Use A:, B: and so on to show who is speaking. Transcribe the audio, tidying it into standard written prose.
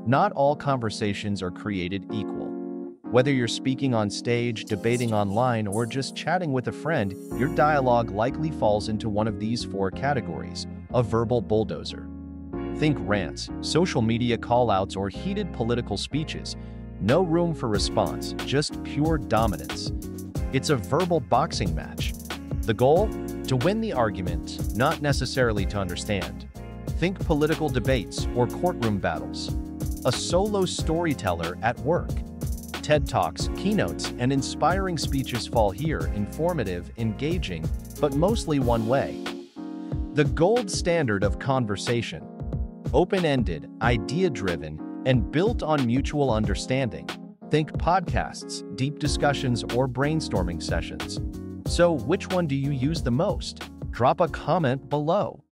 A: Not all conversations are created equal. Whether you're speaking on stage, debating online, or just chatting with a friend, your dialogue likely falls into one of these four categories: a verbal bulldozer. Think rants, social media callouts, or heated political speeches. No room for response, just pure dominance. It's a verbal boxing match. The goal? To win the argument, not necessarily to understand. Think political debates or courtroom battles. A solo storyteller at work. TED Talks, keynotes, and inspiring speeches fall here: informative, engaging, but mostly one way. The gold standard of conversation. Open-ended, idea-driven, and built on mutual understanding. Think podcasts, deep discussions, or brainstorming sessions. So, which one do you use the most? Drop a comment below.